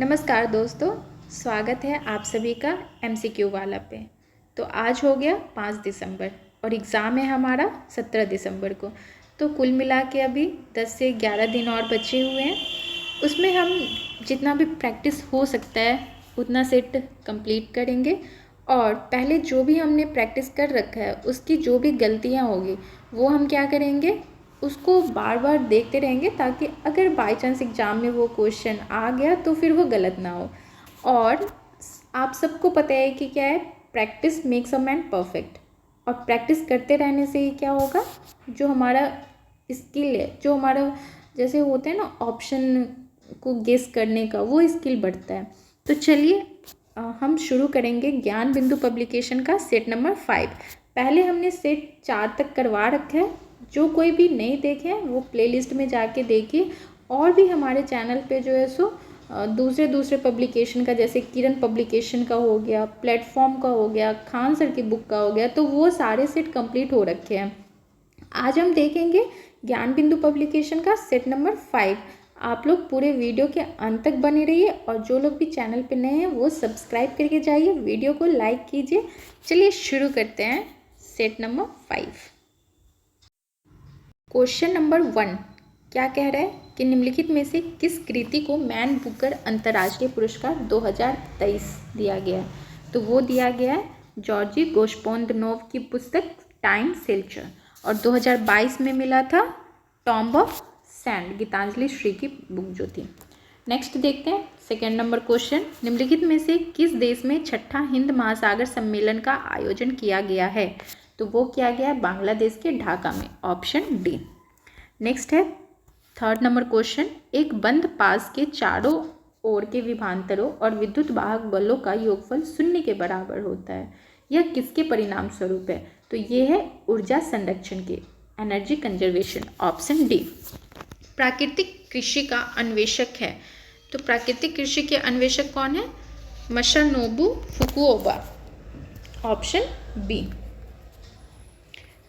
नमस्कार दोस्तों, स्वागत है आप सभी का MCQ वाला पे। तो आज हो गया 5 दिसंबर और एग्ज़ाम है हमारा 17 दिसंबर को। तो कुल मिला के अभी 10 से 11 दिन और बचे हुए हैं। उसमें हम जितना भी प्रैक्टिस हो सकता है उतना सेट कंप्लीट करेंगे और पहले जो भी हमने प्रैक्टिस कर रखा है उसकी जो भी गलतियाँ होगी वो हम क्या करेंगे, उसको बार बार देखते रहेंगे ताकि अगर बाय चांस एग्ज़ाम में वो क्वेश्चन आ गया तो फिर वो गलत ना हो। और आप सबको पता है कि क्या है, practice makes a man perfect. और प्रैक्टिस करते रहने से ही क्या होगा, जो हमारा स्किल है, जो हमारा जैसे होते हैं ना ऑप्शन को गेस करने का, वो स्किल बढ़ता है। तो चलिए हम शुरू करेंगे ज्ञान बिंदु पब्लिकेशन का सेट नंबर 5। पहले हमने सेट 4 तक करवा रखा है। जो कोई भी नहीं देखे वो प्लेलिस्ट में जाके देखिए। और भी हमारे चैनल पे जो है सो दूसरे पब्लिकेशन का, जैसे किरण पब्लिकेशन का हो गया, प्लेटफॉर्म का हो गया, खान सर की बुक का हो गया, तो वो सारे सेट कंप्लीट हो रखे हैं। आज हम देखेंगे ज्ञान बिंदु पब्लिकेशन का सेट नंबर 5। आप लोग पूरे वीडियो के अंत तक बने रहिए और जो लोग भी चैनल पे नए हैं वो सब्सक्राइब करके जाइए, वीडियो को लाइक कीजिए। चलिए शुरू करते हैं सेट नंबर 5। क्वेश्चन नंबर 1 क्या कह रहा है कि निम्नलिखित में से किस कृति को मैन बुकर अंतर्राष्ट्रीय पुरस्कार 2023 दिया गया है। तो वो दिया गया है जॉर्जी गोस्पोंदनोव की पुस्तक टाइम सेल्चर, और 2022 में मिला था tomb of sand, Geetanjali Shree की बुक जो थी। नेक्स्ट देखते हैं सेकेंड नंबर क्वेश्चन, निम्नलिखित में से किस देश में छठा हिंद महासागर सम्मेलन का आयोजन किया गया है। तो वो किया गया है बांग्लादेश के ढाका में, ऑप्शन डी। नेक्स्ट है थर्ड नंबर क्वेश्चन, एक बंद पास के चारों ओर के विभवांतरों और विद्युत वाहक बलों का योगफल 0 के बराबर होता है। यह किसके परिणाम स्वरूप है। तो ये है ऊर्जा संरक्षण के, एनर्जी कंजर्वेशन, ऑप्शन डी। प्राकृतिक कृषि का अन्वेषक है। तो प्राकृतिक कृषि के अन्वेषक कौन है, मसानोबु फुकुओबा, ऑप्शन बी।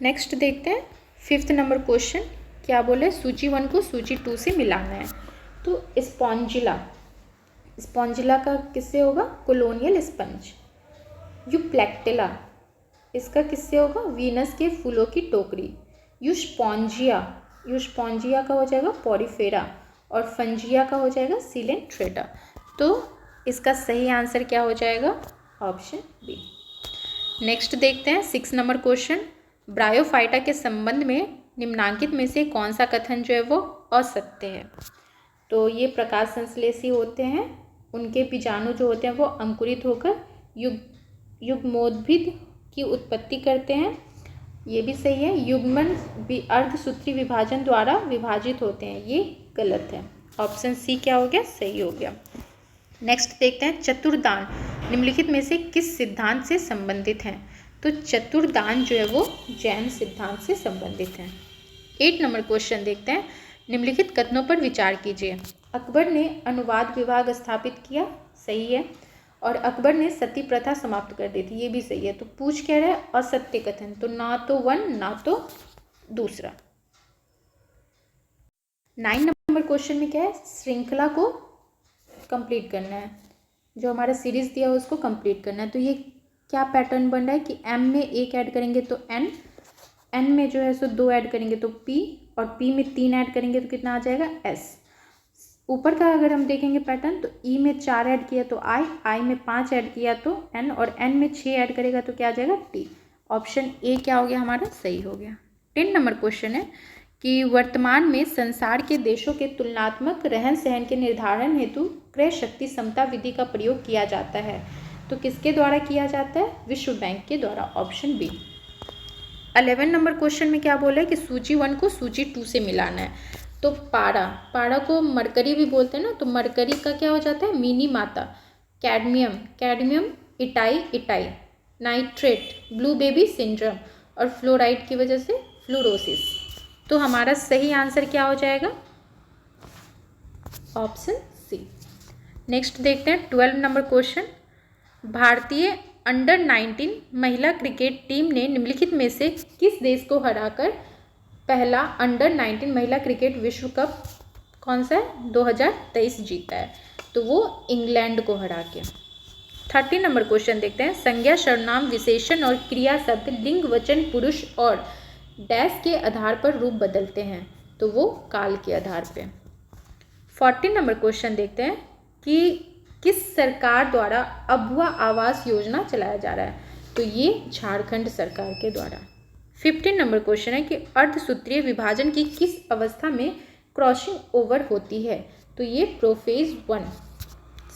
नेक्स्ट देखते हैं फिफ्थ नंबर क्वेश्चन, क्या बोले, सूची 1 को सूची 2 से मिलाना है। तो स्पॉन्जिला का किससे होगा, कोलोनियल स्पंज। यूप्लेक्टिला इसका किससे होगा, वीनस के फूलों की टोकरी। यूस्पॉन्जिया का हो जाएगा पॉरीफेरा, और फंजिया का हो जाएगा सिलेंट्रेटा। तो इसका सही आंसर क्या हो जाएगा, ऑप्शन बी। नेक्स्ट देखते हैं 6 नंबर क्वेश्चन, ब्रायोफाइटा के संबंध में निम्नांकित में से कौन सा कथन जो है वो असत्य है। तो ये प्रकाश संश्लेषी होते हैं, उनके बीजाणु जो होते हैं वो अंकुरित होकर युग्मोद्भिद की उत्पत्ति करते हैं, ये भी सही है। युग्मन अर्धसूत्री विभाजन द्वारा विभाजित होते हैं, ये गलत है। ऑप्शन सी क्या हो गया, सही हो गया। नेक्स्ट देखते हैं चतुर्दान निम्नलिखित में से किस सिद्धांत से संबंधित हैं। तो चतुर्दान जो है वो जैन सिद्धांत से संबंधित है। 8 नंबर क्वेश्चन देखते हैं, निम्नलिखित कथनों पर विचार कीजिए। अकबर ने अनुवाद विभाग स्थापित किया, सही है। और अकबर ने सती प्रथा समाप्त कर दी थी, ये भी सही है। तो पूछ क्या रहा है, असत्य कथन, तो ना तो 1 ना तो दूसरा। 9 नंबर क्वेश्चन में क्या है, श्रृंखला को कंप्लीट करना है, जो हमारा सीरीज दिया है उसको कंप्लीट करना है। तो ये क्या पैटर्न बन रहा है कि m में 1 ऐड करेंगे तो n में जो है सो 2 ऐड करेंगे तो p, और p में 3 ऐड करेंगे तो कितना आ जाएगा, s। ऊपर का अगर हम देखेंगे पैटर्न, तो e में 4 ऐड किया तो i में 5 ऐड किया तो n, और n में 6 ऐड करेगा तो क्या आ जाएगा, t। ऑप्शन ए क्या हो गया हमारा, सही हो गया। 10 नंबर क्वेश्चन है कि वर्तमान में संसार के देशों के तुलनात्मक रहन सहन के निर्धारण हेतु क्रय शक्ति समता विधि का प्रयोग किया जाता है। तो किसके द्वारा किया जाता है, विश्व बैंक के द्वारा, ऑप्शन बी। 11 नंबर क्वेश्चन में क्या बोला है कि सूची 1 को सूची 2 से मिलाना है। तो पारा को मरकरी भी बोलते हैं ना, तो मरकरी का क्या हो जाता है, मिनी माता। Cadmium itai, nitrate blue baby syndrome, और फ्लोराइड की वजह से फ्लोरोसिस। तो हमारा सही आंसर क्या हो जाएगा, ऑप्शन सी। नेक्स्ट देखते हैं 12 नंबर क्वेश्चन, भारतीय अंडर 19 महिला क्रिकेट टीम ने निम्नलिखित में से किस देश को हराकर पहला अंडर 19 महिला क्रिकेट विश्व कप कौन सा है, 2023 जीता है। तो वो इंग्लैंड को हरा के। 30 नंबर क्वेश्चन देखते हैं। संज्ञा, सर्वनाम, विशेषण और क्रिया शब्द लिंग, वचन, पुरुष और डैश के आधार पर रूप बदलते हैं, तो वो काल के आधार पे। 40 नंबर क्वेश्चन देखते हैं कि किस सरकार द्वारा अभुआ आवास योजना चलाया जा रहा है, तो ये झारखंड सरकार के द्वारा। 15 नंबर क्वेश्चन है कि अर्धसूत्रीय विभाजन की किस अवस्था में क्रॉसिंग ओवर होती है, तो ये प्रोफेज 1।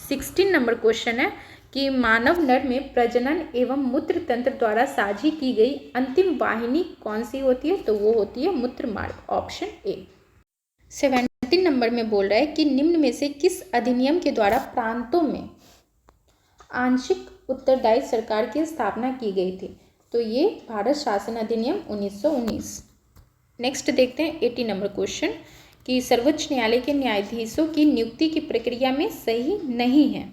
16 नंबर क्वेश्चन है कि मानव नर में प्रजनन एवं मूत्र तंत्र द्वारा साझी की गई अंतिम वाहिनी कौन सी होती है, तो वो होती है मूत्र मार्ग, ऑप्शन ए। 17 नंबर में बोल रहा है कि निम्न में से किस अधिनियम के द्वारा प्रांतों में आंशिक उत्तरदायी सरकार की स्थापना की गई थी, तो ये भारत शासन अधिनियम 1919। नेक्स्ट देखते हैं 80 नंबर क्वेश्चन कि सर्वोच्च न्यायालय के न्यायाधीशों की नियुक्ति की प्रक्रिया में सही नहीं है,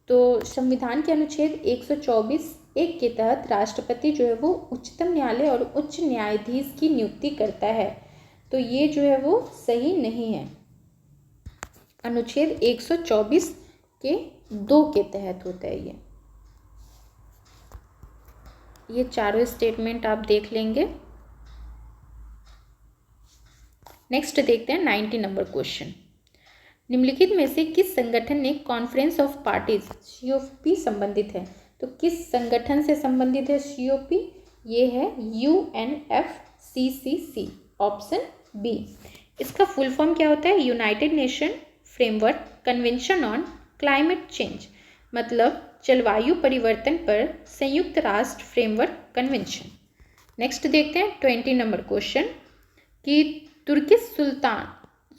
तो संविधान के अनुच्छेद 124(1) के तहत राष्ट्रपति जो है वो उच्चतम न्यायालय और उच्च न्यायाधीश की नियुक्ति करता है, तो ये जो है वो सही नहीं है। अनुच्छेद 124(2) के तहत होता है ये चारों स्टेटमेंट आप देख लेंगे। नेक्स्ट देखते हैं 90 नंबर क्वेश्चन। निम्नलिखित में से किस संगठन ने कॉन्फ्रेंस ऑफ पार्टीज COP संबंधित है, तो किस संगठन से संबंधित है COP, ये है UNFCCC, ऑप्शन बी। इसका फुल फॉर्म क्या होता है, United nation framework convention on climate change, मतलब जलवायु परिवर्तन पर संयुक्त राष्ट्र फ्रेमवर्क कन्वेंशन। नेक्स्ट देखते हैं 20 नंबर क्वेश्चन कि तुर्किश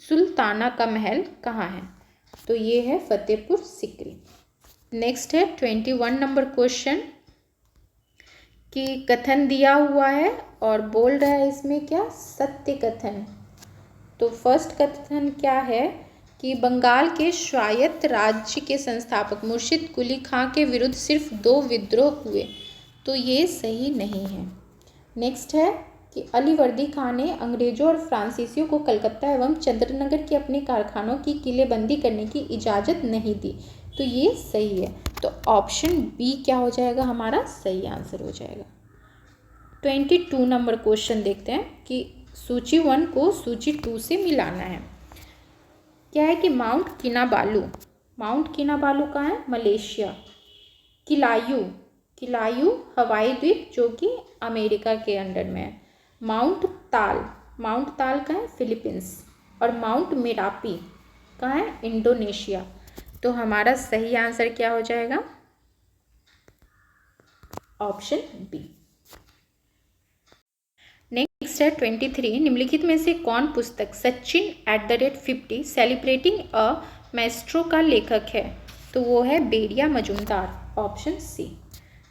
सुल्ताना का महल कहाँ है, तो ये है फतेहपुर सिकरी। नेक्स्ट है 21 नंबर क्वेश्चन कि कथन दिया हुआ है और बोल रहा है इसमें क्या, सत्य कथन। तो फर्स्ट कथन क्या है कि बंगाल के स्वायत्त राज्य के संस्थापक मुर्शिद कुली खां के विरुद्ध सिर्फ 2 विद्रोह हुए, तो ये सही नहीं है। नेक्स्ट है कि अलीवर्दी खां ने अंग्रेजों और फ्रांसीसियों को कलकत्ता एवं चंद्रनगर के अपने कारखानों की किलेबंदी करने की इजाज़त नहीं दी, तो ये सही है। तो ऑप्शन बी क्या हो जाएगा, हमारा सही आंसर हो जाएगा। 22 नंबर क्वेश्चन देखते हैं कि सूची 1 को सूची 2 से मिलाना है। क्या है कि माउंट किनाबालू कहाँ है, मलेशिया। किलायू हवाई द्वीप जो कि अमेरिका के अंडर में है। माउंट ताल कहाँ है, फिलीपींस। और माउंट मेरापी कहाँ है, इंडोनेशिया। तो हमारा सही आंसर क्या हो जाएगा, ऑप्शन बी। नेक्स्ट है 23। निम्नलिखित में से कौन पुस्तक सचिन @50 सेलिब्रेटिंग अ मैस्ट्रो का लेखक है, तो वो है बेरिया मजूमदार, ऑप्शन सी।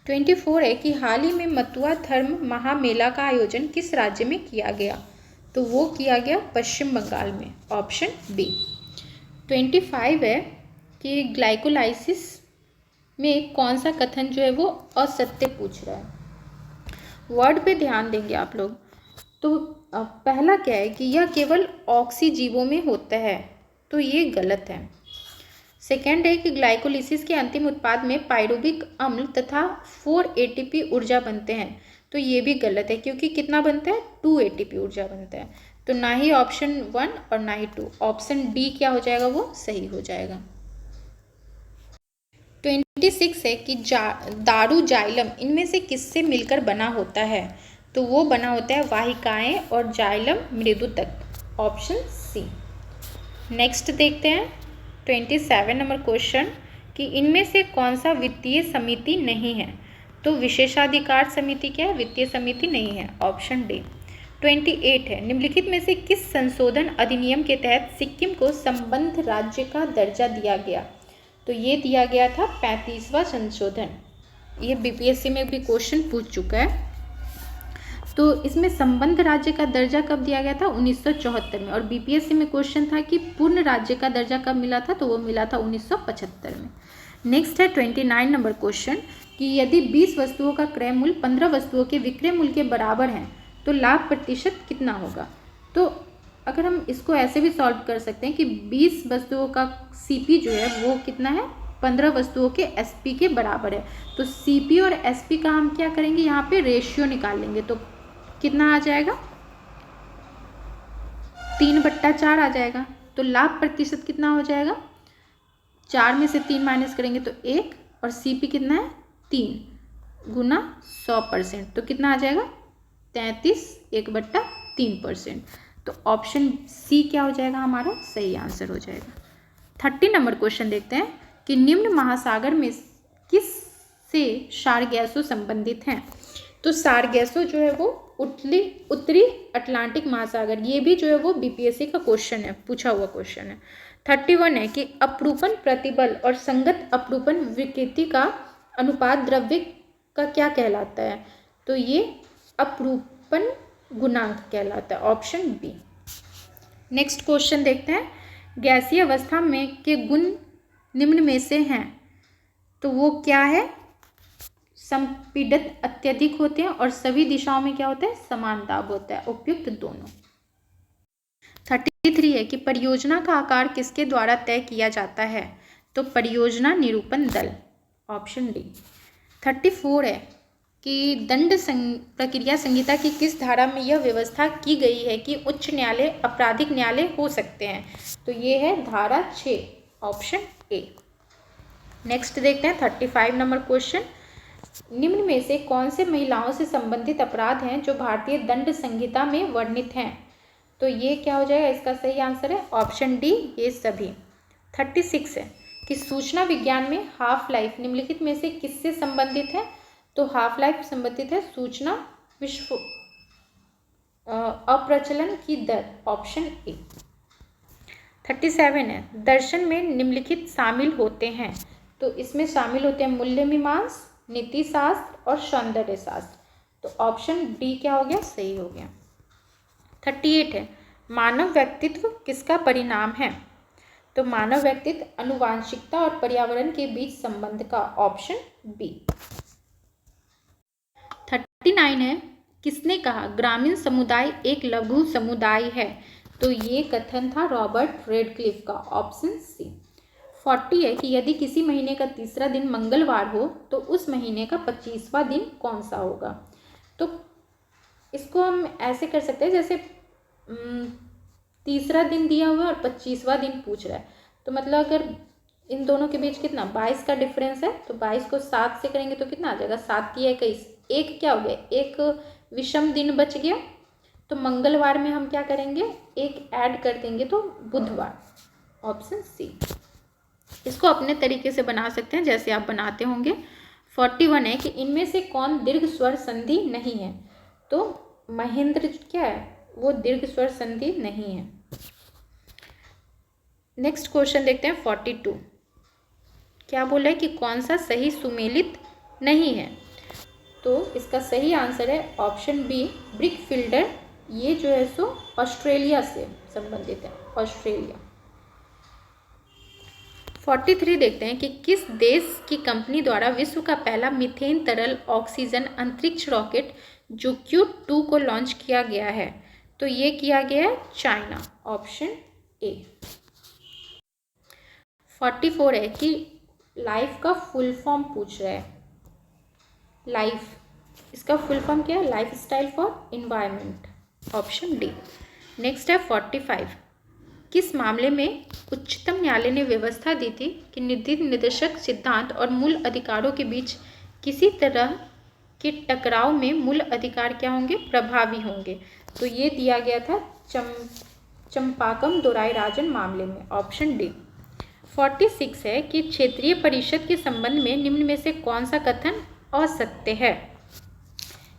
24 है कि हाल ही में मथुरा धर्म महामेला का आयोजन किस राज्य में किया गया, तो वो किया गया पश्चिम बंगाल में, ऑप्शन बी। 25 है कि ग्लाइकोलाइसिस में कौन सा कथन जो है वो असत्य पूछ रहा है। वर्ड पे ध्यान देंगे आप लोग। तो पहला क्या है कि यह केवल ऑक्सीजीवों में होता है, तो ये गलत है। सेकेंड है कि ग्लाइकोलिसिस के अंतिम उत्पाद में पाइरुविक अम्ल तथा 4 ATP ऊर्जा बनते हैं, तो ये भी गलत है क्योंकि कितना बनता है, 2 ATP ऊर्जा बनता है। तो ना ही ऑप्शन 1 और ना ही 2, ऑप्शन डी क्या हो जाएगा, वो सही हो जाएगा। 26 है कि दारू जाइलम इनमें से किससे मिलकर बना होता है, तो वो बना होता है वाहिकाएं और जाइलम मृदुतक, ऑप्शन सी। नेक्स्ट देखते हैं 27 नंबर क्वेश्चन कि इनमें से कौन सा वित्तीय समिति नहीं है, तो विशेषाधिकार समिति क्या है, वित्तीय समिति नहीं है, ऑप्शन डी। 28 है निम्नलिखित में से किस संशोधन अधिनियम के तहत सिक्किम को संबद्ध राज्य का दर्जा दिया गया, तो ये दिया गया था 35वां संशोधन। ये BPSC में भी क्वेश्चन पूछ चुका है। तो इसमें संबद्ध राज्य का दर्जा कब दिया गया था, 1974 में। और BPSC में क्वेश्चन था कि पूर्ण राज्य का दर्जा कब मिला था, तो वो मिला था 1975 में। नेक्स्ट है 29 नंबर क्वेश्चन कि यदि 20 वस्तुओं का क्रय मूल्य 15 वस्तुओं के विक्रय मूल्य के बराबर है तो लाभ प्रतिशत कितना होगा। तो अगर हम इसको ऐसे भी सॉल्व कर सकते हैं कि 20 वस्तुओं का सीपी जो है वो कितना है, 15 वस्तुओं के एसपी के बराबर है। तो सीपी और एसपी का हम क्या करेंगे, यहाँ पे रेशियो निकाल लेंगे। तो कितना आ जाएगा, 3/4 आ जाएगा। तो लाभ प्रतिशत कितना हो जाएगा, 4 में से 3 माइनस करेंगे तो 1, और सीपी कितना है 3 गुना 100%, तो कितना आ जाएगा 33 1/3%। तो ऑप्शन सी क्या हो जाएगा, हमारा सही आंसर हो जाएगा। 30 नंबर क्वेश्चन देखते हैं कि निम्न महासागर में किस से क्षार गैसों संबंधित हैं। तो क्षार गैसों जो है वो उत्तरी अटलांटिक महासागर, ये भी जो है वो बीपीएससी का क्वेश्चन है, पूछा हुआ क्वेश्चन है। 31 है कि अपरूपण प्रतिबल और संगत अपरूपण विकृति का अनुपात द्रव्य का क्या कहलाता है। तो ये अपरूपण गुणांक कहलाता है, ऑप्शन बी। नेक्स्ट क्वेश्चन देखते हैं, गैसीय अवस्था में के गुण निम्न में से हैं। तो वो क्या है, संपीड़ित अत्यधिक होते हैं और सभी दिशाओं में क्या होता है, समान दाब होता है, उपयुक्त दोनों। 33 है कि परियोजना का आकार किसके द्वारा तय किया जाता है। तो परियोजना निरूपण दल, ऑप्शन डी। 34 है कि दंड प्रक्रिया संहिता की किस धारा में यह व्यवस्था की गई है कि उच्च न्यायालय आपराधिक न्यायालय हो सकते हैं। तो ये है धारा 6, ऑप्शन ए। नेक्स्ट देखते हैं 35 नंबर क्वेश्चन, निम्न में से कौन से महिलाओं से संबंधित अपराध हैं जो भारतीय दंड संहिता में वर्णित हैं। तो ये क्या हो जाएगा, इसका सही आंसर है ऑप्शन डी, ये सभी। 36 है कि सूचना विज्ञान में हाफ लाइफ निम्नलिखित में से किससे संबंधित है। तो हाफ लाइफ संबंधित है सूचना विश्व अप्रचलन की दर, ऑप्शन ए। 37 है दर्शन में निम्नलिखित शामिल होते हैं। तो इसमें शामिल होते हैं मूल्य मीमांसा, नीति शास्त्र और सौंदर्य शास्त्र। तो ऑप्शन डी क्या हो गया, सही हो गया। 38 है मानव व्यक्तित्व किसका परिणाम है। तो मानव व्यक्तित्व आनुवांशिकता और पर्यावरण के बीच संबंध का, ऑप्शन बी। 39 है किसने कहा ग्रामीण समुदाय एक लघु समुदाय है। तो ये कथन था रॉबर्ट रेडक्लिफ का, ऑप्शन सी। 40 है कि यदि किसी महीने का तीसरा दिन मंगलवार हो तो उस महीने का 25वां दिन कौन सा होगा। तो इसको हम ऐसे कर सकते हैं, जैसे तीसरा दिन दिया हुआ है और 25वां दिन पूछ रहा है, तो मतलब अगर इन दोनों के बीच कितना 22 का डिफरेंस है, तो 22 को 7 से करेंगे तो कितना आ जाएगा, 7 की 21, एक क्या हो गया, एक विषम दिन बच गया। तो मंगलवार में हम क्या करेंगे, एक ऐड कर देंगे तो बुधवार, ऑप्शन सी। इसको अपने तरीके से बना सकते हैं जैसे आप बनाते होंगे। 41 है कि इनमें से कौन दीर्घ स्वर संधि नहीं है। तो महेंद्र क्या है, वो दीर्घ स्वर संधि नहीं है। नेक्स्ट क्वेश्चन देखते हैं 42, क्या बोला है कि कौन सा सही सुमेलित नहीं है। तो इसका सही आंसर है ऑप्शन बी, ब्रिकफील्डर। ये जो है सो ऑस्ट्रेलिया से संबंधित है, ऑस्ट्रेलिया। 43 देखते हैं कि किस देश की कंपनी द्वारा विश्व का पहला मीथेन तरल ऑक्सीजन अंतरिक्ष रॉकेट JUICE-2 को लॉन्च किया गया है। तो ये किया गया है चाइना, ऑप्शन ए। 44 है कि लाइफ का फुल फॉर्म पूछ रहा है। लाइफ, इसका फुल फॉर्म क्या है, life style for environment, option D. Next है 45, किस मामले में उच्चतम न्यायालय ने व्यवस्था दी थी कि निधि निर्देशक सिद्धांत और मूल अधिकारों के बीच किसी तरह के टकराव में मूल अधिकार क्या होंगे, प्रभावी होंगे। तो ये दिया गया था चंपाकम दोराई-राजन मामले में, ऑप्शन डी। 46 है कि क्षेत्रीय परिषद के संबंध में निम्न में से कौन सा कथन असत्य है।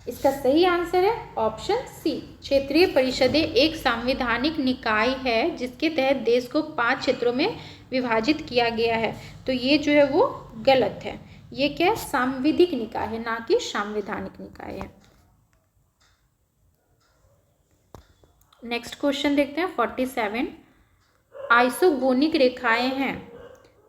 इसका सही आंसर है ऑप्शन सी, क्षेत्रीय परिषदें एक संवैधानिक निकाय है जिसके तहत देश को 5 क्षेत्रों में विभाजित किया गया है। तो ये जो है वो गलत है, ये क्या है, सांविधिक निकाय है, ना कि संवैधानिक निकाय है। नेक्स्ट क्वेश्चन देखते हैं 47, आइसोगोनिक रेखाएं हैं।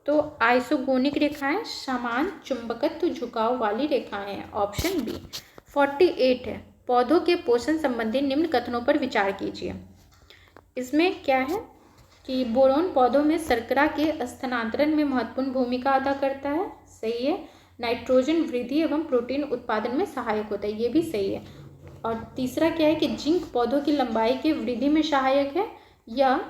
तो आइसोगोनिक रेखाएं समान चुंबकत्व झुकाव वाली रेखाएं हैं, ऑप्शन बी। 48 है पौधों के पोषण संबंधी निम्न कथनों पर विचार कीजिए। इसमें क्या है कि बोरोन पौधों में शर्करा के स्थानांतरण में महत्वपूर्ण भूमिका अदा करता है, सही है। नाइट्रोजन वृद्धि एवं प्रोटीन उत्पादन में सहायक होता है, ये भी सही है। और तीसरा क्या है कि जिंक पौधों की लंबाई की वृद्धि में सहायक है या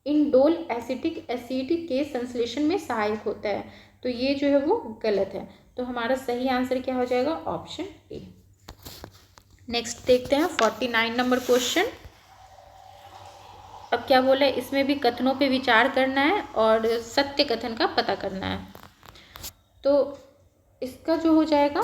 इंडोल एसिटिक एसिड के संश्लेषण में सहायक होता है, तो ये जो है वो गलत है। तो हमारा सही आंसर क्या हो जाएगा, ऑप्शन ए। नेक्स्ट देखते हैं 49 नंबर क्वेश्चन। अब क्या बोला है, इसमें भी कथनों पे विचार करना है और सत्य कथन का पता करना है। तो इसका जो हो जाएगा,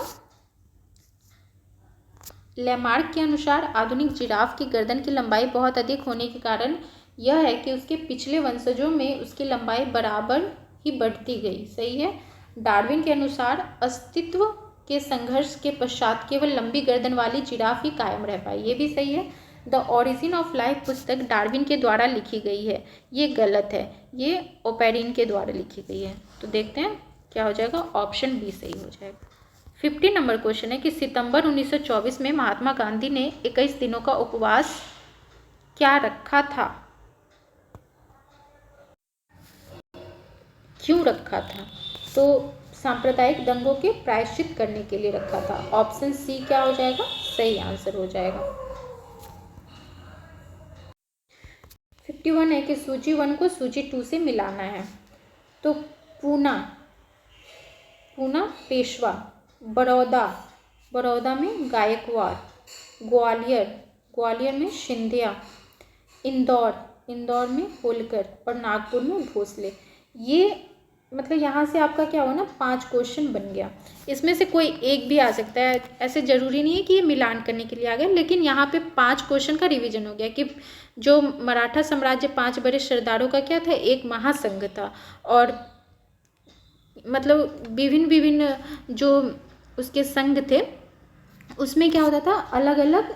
लैमार्क के अनुसार आधुनिक जिराफ की गर्दन की लंबाई बहुत अधिक होने के कारण यह है कि उसके पिछले वंशजों में उसकी लंबाई बराबर ही बढ़ती गई, सही है। डार्विन के अनुसार अस्तित्व के संघर्ष के पश्चात केवल लंबी गर्दन वाली जिराफ ही कायम रह पाई, ये भी सही है। द ओरिजिन ऑफ लाइफ पुस्तक डार्विन के द्वारा लिखी गई है, ये गलत है, ये ओपेरिन के द्वारा लिखी गई है। तो देखते हैं क्या हो जाएगा, ऑप्शन बी सही हो जाएगा। 50 नंबर क्वेश्चन है कि सितंबर 1924 में महात्मा गांधी ने 21 दिनों का उपवास क्या रखा था, क्यों रखा था? तो सांप्रदायिक दंगों के प्रायश्चित करने के लिए रखा था। ऑप्शन सी क्या हो जाएगा, सही आंसर हो जाएगा। 51 है कि सूची 1 को सूची 2 से मिलाना है। तो पूना पेशवा, बड़ौदा में गायकवाड़, ग्वालियर में सिंधिया, इंदौर में होलकर और नागपुर में भोसले। ये मतलब यहाँ से आपका क्या हुआ ना, 5 क्वेश्चन बन गया। इसमें से कोई एक भी आ सकता है, ऐसे ज़रूरी नहीं है कि ये मिलान करने के लिए आ गया, लेकिन यहाँ पे 5 क्वेश्चन का रिवीजन हो गया कि जो मराठा साम्राज्य 5 बड़े सरदारों का क्या था, एक महासंघ था। और मतलब विभिन्न जो उसके संघ थे उसमें क्या होता था, अलग अलग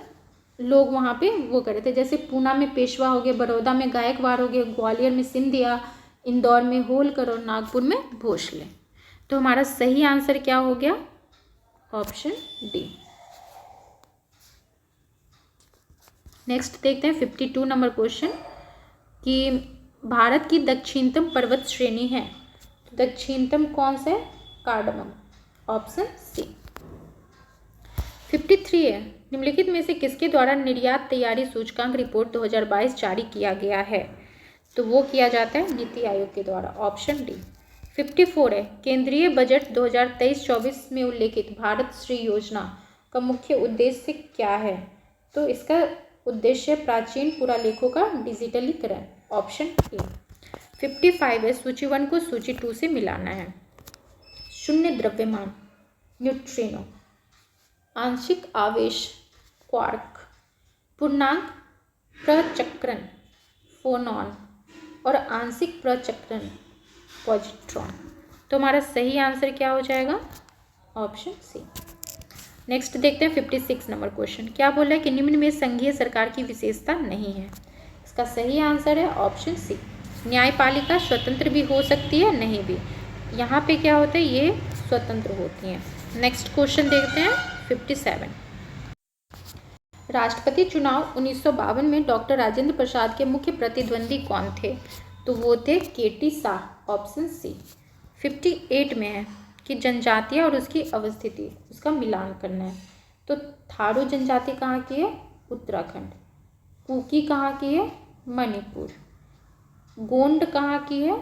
लोग वहाँ पे वो करे थे। जैसे पूना में पेशवा हो गए, बड़ौदा में गायकवाड़ हो गए, ग्वालियर में सिंधिया, इंदौर में होलकर और नागपुर में भोसले। तो हमारा सही आंसर क्या हो गया, ऑप्शन डी। नेक्स्ट देखते हैं 52 नंबर क्वेश्चन कि भारत की दक्षिणतम पर्वत श्रेणी है, दक्षिणतम कौन सा है, कार्डमम, ऑप्शन सी। 53 है, निम्नलिखित में से किसके द्वारा निर्यात तैयारी सूचकांक रिपोर्ट 2022 जारी किया गया है? तो वो किया जाता है नीति आयोग के द्वारा, ऑप्शन डी। 54 है, केंद्रीय बजट 2023-24 में उल्लेखित भारत श्री योजना का मुख्य उद्देश्य क्या है? तो इसका उद्देश्य प्राचीन पुरालेखों का डिजिटलीकरण, ऑप्शन ए। 55 है, सूची 1 को सूची 2 से मिलाना है। शून्य द्रव्यमान न्यूट्रिनो, आंशिक आवेश क्वार्क, पूर्णांक प्रचक्रण फोनॉन और आंशिक प्रचक्रण पॉजिट्रॉन। तो हमारा सही आंसर क्या हो जाएगा, ऑप्शन सी। नेक्स्ट देखते हैं 56 नंबर क्वेश्चन। क्या बोला है कि निम्न में संघीय सरकार की विशेषता नहीं है? इसका सही आंसर है ऑप्शन सी। न्यायपालिका स्वतंत्र भी हो सकती है, नहीं भी। यहाँ पे क्या होता है, ये स्वतंत्र होती हैं। नेक्स्ट क्वेश्चन देखते हैं 57। राष्ट्रपति चुनाव 1952 में डॉक्टर राजेंद्र प्रसाद के मुख्य प्रतिद्वंदी कौन थे? तो वो थे KT शाह, ऑप्शन सी। 58 में है कि जनजातियाँ और उसकी अवस्थिति, उसका मिलान करना है। तो थारू जनजाति कहाँ की है, उत्तराखंड। कुकी कहाँ की है, मणिपुर। गोंड कहाँ की है,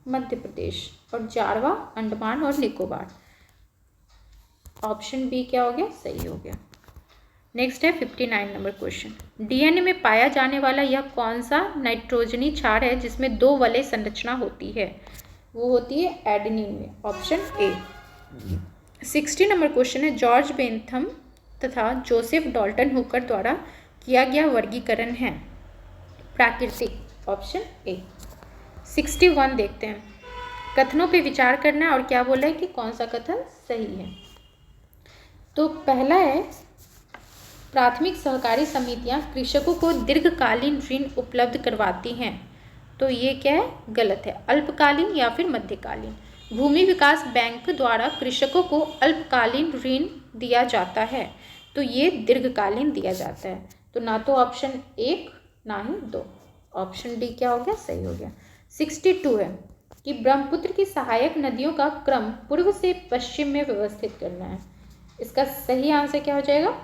मध्य प्रदेश। और जारवा अंडमान और निकोबार। ऑप्शन बी क्या हो गया, सही हो गया। नेक्स्ट है 59 नंबर क्वेश्चन। DNA में पाया जाने वाला यह कौन सा नाइट्रोजनी क्षार है जिसमें 2 वलय संरचना होती है? वो होती है एडेनिन में, ऑप्शन ए। 60 नंबर क्वेश्चन है, जॉर्ज बेंथम तथा जोसेफ डॉल्टन हुकर द्वारा किया गया वर्गीकरण है प्राकृतिक, ऑप्शन ए। 61 देखते हैं, कथनों पे विचार करना है और क्या बोला है कि कौन सा कथन सही है। तो पहला है, प्राथमिक सहकारी समितियां कृषकों को दीर्घकालीन ऋण उपलब्ध करवाती हैं। तो ये क्या है, गलत है। अल्पकालीन या फिर मध्यकालीन। भूमि विकास बैंक द्वारा कृषकों को अल्पकालीन ऋण दिया जाता है, तो ये दीर्घकालीन दिया जाता है। तो ना तो ऑप्शन 1 ना ही 2, ऑप्शन डी क्या हो गया, सही हो गया। 62 है कि ब्रह्मपुत्र की सहायक नदियों का क्रम पूर्व से पश्चिम में व्यवस्थित करना है। इसका सही आंसर क्या हो जाएगा,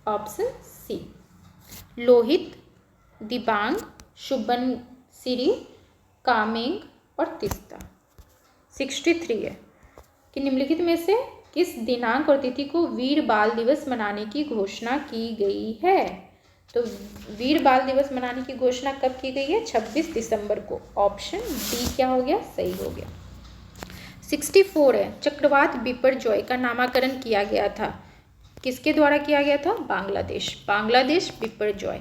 ऑप्शन सी, लोहित, दिबांग, सुबनसिरी, कामेंग और तीस्ता। 63 है कि निम्नलिखित में से किस दिनांक और तिथि को वीर बाल दिवस मनाने की घोषणा की गई है। तो वीर बाल दिवस मनाने की घोषणा कब की गई है, 26 दिसंबर को। ऑप्शन डी क्या हो गया, सही हो गया। 64 है चक्रवात बिपरजॉय का नामकरण किया गया था, किसके द्वारा किया गया था, बांग्लादेश बिपरजॉय।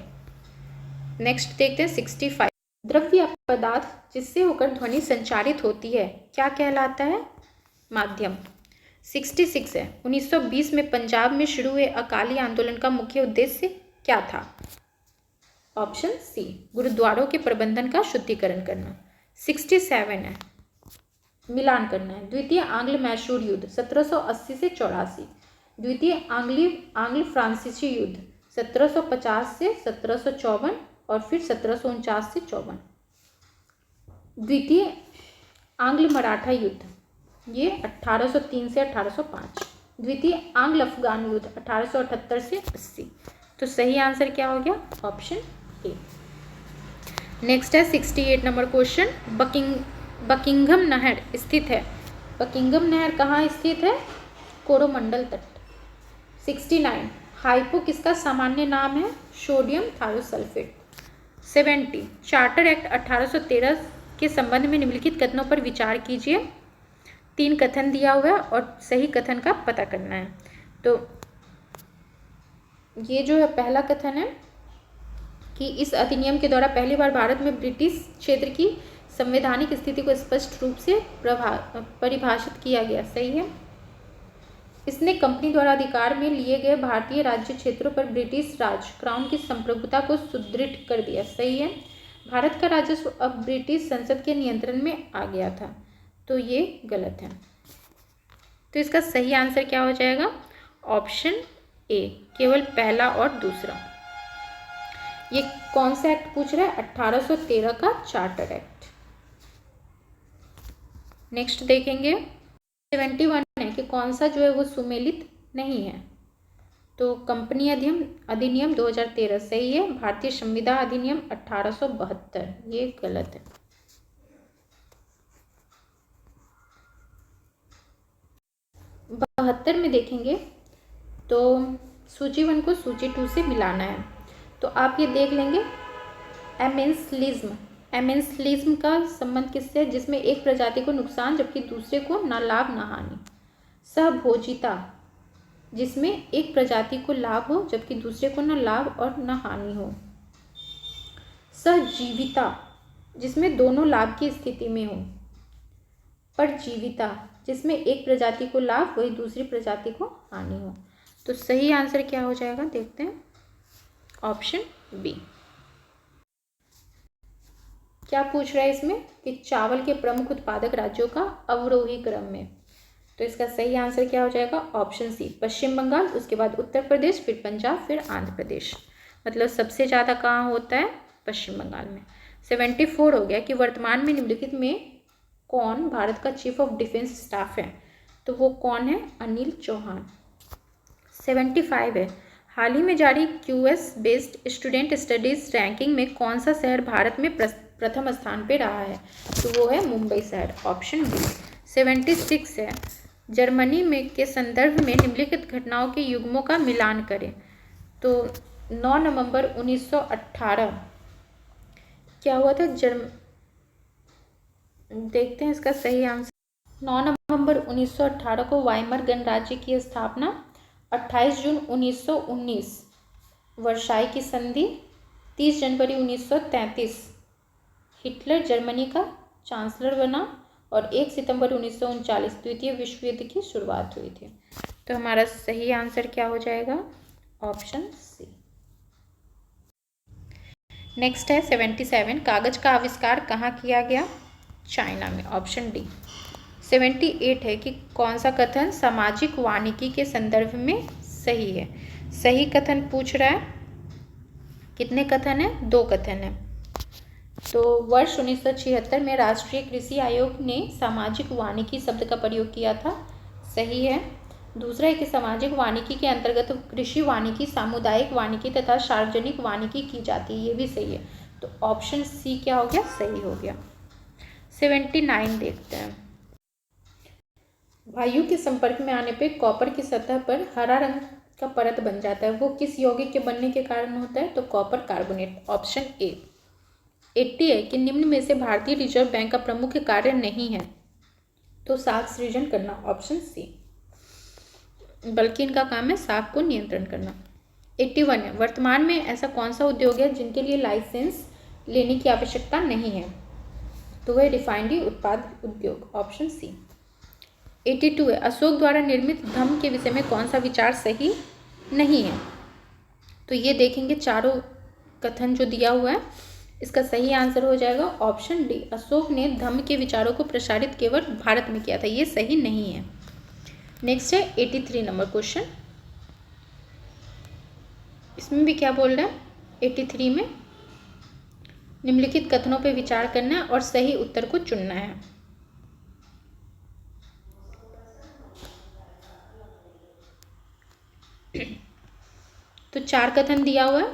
नेक्स्ट देखते हैं 65, द्रव्य पदार्थ जिससे होकर ध्वनि संचारित होती है क्या कहलाता है, माध्यम। 66 है 1920 में पंजाब में शुरू हुए अकाली आंदोलन का मुख्य उद्देश्य क्या था, ऑप्शन सी, गुरुद्वारों के प्रबंधन का शुद्धिकरण करना। 67 है मिलान करना है, द्वितीय आंग्ल मैसूर युद्ध 1780 से 84, द्वितीय आंग्ल फ्रांसीसी युद्ध 1750 से 1754 और फिर 1749 से 54, द्वितीय आंग्ल मराठा युद्ध ये 1803 से 1805, द्वितीय आंग्ल अफगान युद्ध 1878 से 80। तो सही आंसर क्या हो गया, ऑप्शन ए। नेक्स्ट है 68 नंबर क्वेश्चन, बकिंघम नहर स्थित है, बकिंघम नहर कहाँ स्थित है, कोरोमंडल तट। 69 हाइपो किसका सामान्य नाम है, सोडियम थायोसल्फेट। 70 चार्टर एक्ट 1813 के संबंध में निम्नलिखित कथनों पर विचार कीजिए। 3 कथन दिया हुआ है और सही कथन का पता करना है। तो ये जो है पहला कथन है कि इस अधिनियम के द्वारा पहली बार भारत में ब्रिटिश क्षेत्र की संवैधानिक स्थिति को स्पष्ट रूप से परिभाषित किया गया, सही है। इसने कंपनी द्वारा अधिकार में लिए गए भारतीय राज्य क्षेत्रों पर ब्रिटिश राज क्राउन की संप्रभुता को सुदृढ़ कर दिया, सही है। भारत का राजस्व अब ब्रिटिश संसद के नियंत्रण में आ गया था, तो ये गलत है। तो इसका सही आंसर क्या हो जाएगा, ऑप्शन ए, केवल पहला और दूसरा। ये कौन सा एक्ट पूछ रहा है, 1813 का चार्टर एक्ट। नेक्स्ट देखेंगे 71 है कि कौन सा जो है वो सुमेलित नहीं है। तो कंपनी अधिनियम 2013 सही है, भारतीय संविदा अधिनियम 1872 ये गलत है। बहत्तर में देखेंगे तो सूची 1 को सूची 2 से मिलाना है। तो आप ये देख लेंगे एमेंसलिज्म का संबंध किससे है, जिसमें एक प्रजाति को नुकसान जबकि दूसरे को ना लाभ ना हानि। सहभोजिता, जिसमें एक प्रजाति को लाभ हो जबकि दूसरे को ना लाभ और ना हानि हो। सहजीविता, जिसमें दोनों लाभ की स्थिति में हो। परजीविता, जिसमें एक प्रजाति को लाभ वही दूसरी प्रजाति को हानि हो। तो सही आंसर क्या हो जाएगा, देखते हैं, ऑप्शन बी। क्या पूछ रहा है इसमें कि चावल के प्रमुख उत्पादक राज्यों का अवरोही क्रम में। तो इसका सही आंसर क्या हो जाएगा, ऑप्शन सी, पश्चिम बंगाल, उसके बाद उत्तर प्रदेश, फिर पंजाब, फिर आंध्र प्रदेश। मतलब सबसे ज़्यादा कहाँ होता है, पश्चिम बंगाल में। 74 हो गया कि वर्तमान में निम्नलिखित में कौन भारत का चीफ ऑफ डिफेंस स्टाफ है। तो वो कौन है, अनिल चौहान। 75 है हाल ही में जारी QS based student studies ranking में कौन सा शहर भारत में प्रथम स्थान पे रहा है। तो वो है मुंबई शहर, ऑप्शन बी। 76 है जर्मनी में के संदर्भ में निम्नलिखित घटनाओं के युग्मों का मिलान करें। तो 9 नवंबर 1918 क्या हुआ था, देखते हैं इसका सही आंसर। 9 नवंबर 1918 को वाइमर गणराज्य की स्थापना, 28 जून 1919 वर्साई की संधि, 30 जनवरी 1933 हिटलर जर्मनी का चांसलर बना और 1 सितंबर 1939 द्वितीय विश्व युद्ध की शुरुआत हुई थी। तो हमारा सही आंसर क्या हो जाएगा, ऑप्शन सी। नेक्स्ट है 77 कागज का आविष्कार कहाँ किया गया, चाइना में, ऑप्शन डी। 78 है कि कौन सा कथन सामाजिक वानिकी के संदर्भ में सही है। सही कथन पूछ रहा है, कितने कथन है, 2 कथन है। तो वर्ष 1976 में राष्ट्रीय कृषि आयोग ने सामाजिक वानिकी शब्द का प्रयोग किया था, सही है। दूसरा है कि सामाजिक वानिकी के अंतर्गत कृषि वानिकी, सामुदायिक वानिकी तथा सार्वजनिक वानिकी की जाती है, ये भी सही है। तो ऑप्शन सी क्या हो गया, सही हो गया। 79 देखते हैं। वायु के संपर्क में आने पर कॉपर की सतह पर हरा रंग का परत बन जाता है, वो किस यौगिक के बनने के कारण होता है, तो कॉपर कार्बोनेट, ऑप्शन ए। 80 है कि निम्न में से भारतीय रिजर्व बैंक का प्रमुख कार्य नहीं है, तो साख सृजन करना, ऑप्शन सी, बल्कि इनका काम है साख को नियंत्रण करना। 81 है, वर्तमान में ऐसा कौन सा उद्योग है जिनके लिए लाइसेंस लेने की आवश्यकता नहीं है, तो वह रिफाइनरी उत्पाद उद्योग, ऑप्शन सी। 82 है, अशोक द्वारा निर्मित धम्म के विषय में कौन सा विचार सही नहीं है, तो ये देखेंगे चारों कथन जो दिया हुआ है, इसका सही आंसर हो जाएगा ऑप्शन डी, अशोक ने धम्म के विचारों को प्रसारित केवल भारत में किया था, ये सही नहीं है। नेक्स्ट है 83 नंबर क्वेश्चन। इसमें भी क्या बोल रहा है, 83 में निम्नलिखित कथनों पर विचार करना है और सही उत्तर को चुनना है। तो 4 कथन दिया हुआ है,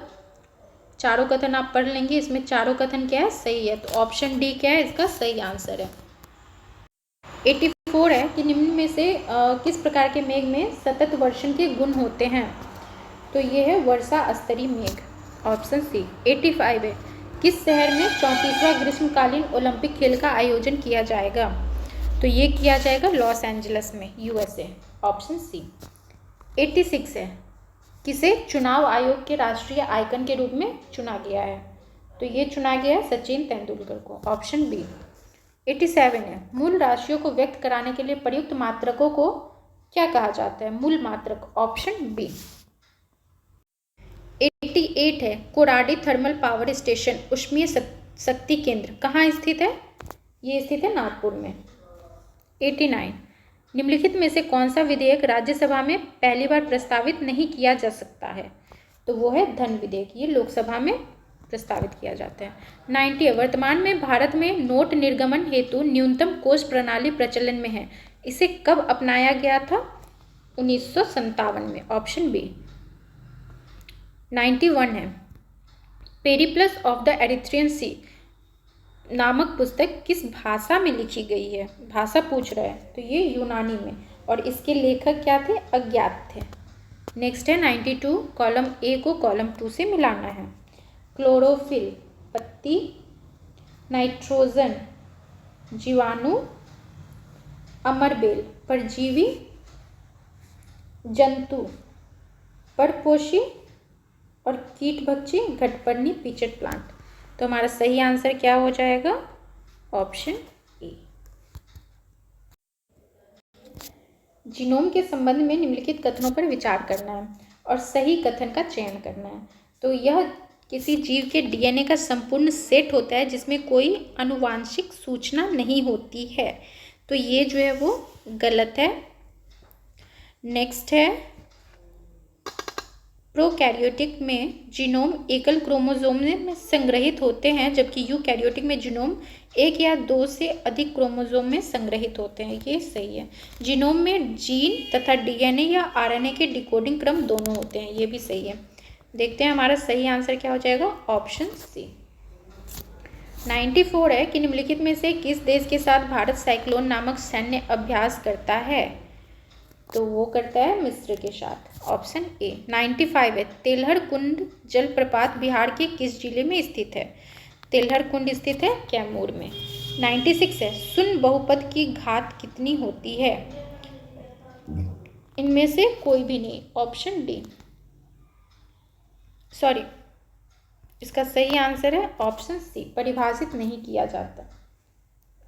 चारों कथन आप पढ़ लेंगे, इसमें चारों कथन क्या है, सही है, तो ऑप्शन डी क्या है, इसका सही आंसर है। 84 है कि निम्न में से किस प्रकार के मेघ में सतत वर्षण के गुण होते हैं, तो ये है वर्षा स्तरीय मेघ, ऑप्शन सी। 85 है, किस शहर में 34वां ग्रीष्मकालीन ओलंपिक खेल का आयोजन किया जाएगा, तो ये किया जाएगा लॉस एंजलिस में, यूएसए, ऑप्शन सी। 86 है, किसे चुनाव आयोग के राष्ट्रीय आइकन के रूप में चुना गया है, तो ये चुना गया है सचिन तेंदुलकर को, ऑप्शन बी। 87 है, मूल राशियों को व्यक्त कराने के लिए प्रयुक्त मात्रकों को क्या कहा जाता है, मूल मात्रक, ऑप्शन बी। 88 है, कोराडी थर्मल पावर स्टेशन ऊष्मीय शक्ति केंद्र कहाँ स्थित है, ये स्थित है नागपुर में। 89, निम्नलिखित में से कौन सा विधेयक राज्यसभा में पहली बार प्रस्तावित नहीं किया जा सकता है, तो वो है धन विधेयक, ये लोकसभा में प्रस्तावित किया जाता है। 90, वर्तमान में भारत में नोट निर्गमन हेतु न्यूनतम कोष प्रणाली प्रचलन में है, इसे कब अपनाया गया था, 1957 में, ऑप्शन बी। 91 है, Periplus of the Erythraean Sea नामक पुस्तक किस भाषा में लिखी गई है, भाषा पूछ रहा है, तो ये यूनानी में, और इसके लेखक क्या थे, अज्ञात थे। नेक्स्ट है 92, कॉलम ए को कॉलम 2 से मिलाना है। क्लोरोफिल पत्ती, नाइट्रोजन जीवाणु, अमरबेल परजीवी, जंतु परपोषी और कीटभक्षी घटपर्णी पिचट प्लांट, तो हमारा सही आंसर क्या हो जाएगा, ऑप्शन ए। जीनोम के संबंध में निम्नलिखित कथनों पर विचार करना है और सही कथन का चयन करना है। तो यह किसी जीव के डीएनए का संपूर्ण सेट होता है जिसमें कोई आनुवांशिक सूचना नहीं होती है, तो ये जो है वो गलत है। नेक्स्ट है, प्रोकैरियोटिक में जीनोम एकल क्रोमोसोम में संग्रहित होते हैं, जबकि यूकैरियोटिक में जीनोम एक या दो से अधिक क्रोमोसोम में संग्रहित होते हैं, ये सही है। जीनोम में जीन तथा डीएनए या आरएनए के डिकोडिंग क्रम दोनों होते हैं, ये भी सही है। देखते हैं हमारा सही आंसर क्या हो जाएगा, ऑप्शन सी। 94 है कि निम्नलिखित में से किस देश के साथ भारत साइक्लोन नामक सैन्य अभ्यास करता है, तो वो करता है मिस्र के साथ, ऑप्शन ए। 95 है, तेलहर कुंड जलप्रपात बिहार के किस जिले में स्थित है, तेलहर कुंड स्थित है कैमूर में। 96 है, शून्य बहुपद की घात कितनी होती है, इनमें से कोई भी नहीं, ऑप्शन डी, सॉरी, इसका सही आंसर है ऑप्शन सी, परिभाषित नहीं किया जाता,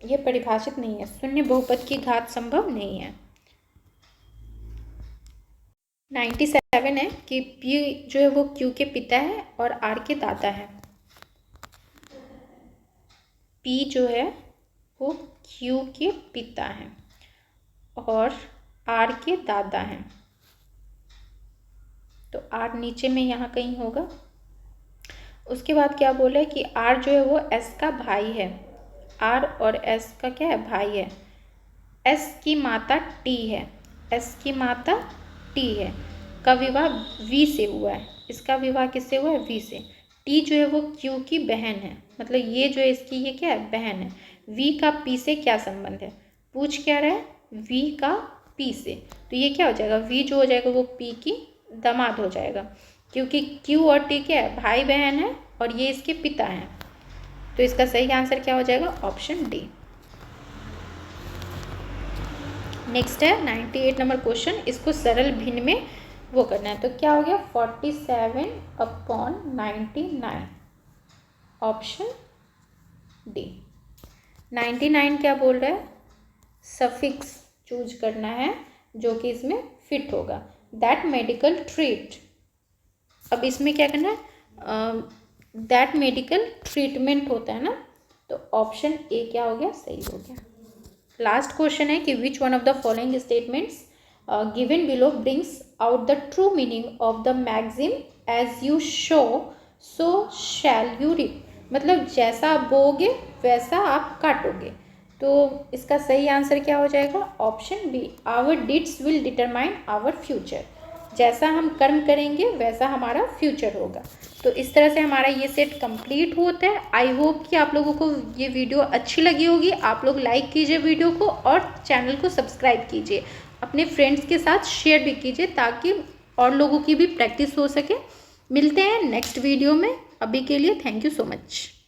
ये परिभाषित नहीं है, शून्य बहुपद की घात संभव नहीं है। 97 है कि पी जो है वो क्यू के पिता है और आर के दादा है, पी जो है वो क्यू के पिता हैं और आर के दादा हैं, तो आर नीचे में यहाँ कहीं होगा। उसके बाद क्या बोला है कि आर जो है वो एस का भाई है, आर और एस का क्या है, भाई है। एस की माता टी है, एस की माता टी है, का विवाह वी से हुआ है, इसका विवाह किससे हुआ है, वी से। टी जो है वो क्यू की बहन है, मतलब ये जो है इसकी ये क्या है, बहन है। वी का पी से क्या संबंध है, पूछ क्या रहा है, वी का पी से, तो ये क्या हो जाएगा, वी जो हो जाएगा वो पी की दामाद हो जाएगा, क्योंकि क्यू और टी क्या है, भाई बहन है और ये इसके पिता हैं। तो इसका सही आंसर क्या हो जाएगा, ऑप्शन डी। नेक्स्ट है 98 नंबर क्वेश्चन, इसको सरल भिन्न में वो करना है। तो क्या हो गया, 47/99, ऑप्शन डी। 99 क्या बोल रहा है, सफिक्स चूज करना है जो कि इसमें फिट होगा। दैट मेडिकल ट्रीट, अब इसमें क्या करना है, दैट मेडिकल ट्रीटमेंट होता है ना, तो ऑप्शन ए क्या हो गया, सही हो गया। लास्ट क्वेश्चन है कि which one of the following statements given below brings out the true meaning of the maxim as you sow so shall you reap, मतलब जैसा आप बोओगे वैसा आप काटोगे। तो इसका सही आंसर क्या हो जाएगा, option B, our deeds will determine our future, जैसा हम कर्म करेंगे वैसा हमारा फ्यूचर होगा। तो इस तरह से हमारा ये सेट कंप्लीट होता है। आई होप कि आप लोगों को ये वीडियो अच्छी लगी होगी। आप लोग लाइक कीजिए वीडियो को और चैनल को सब्सक्राइब कीजिए, अपने फ्रेंड्स के साथ शेयर भी कीजिए ताकि और लोगों की भी प्रैक्टिस हो सके। मिलते हैं नेक्स्ट वीडियो में, अभी के लिए थैंक यू सो मच।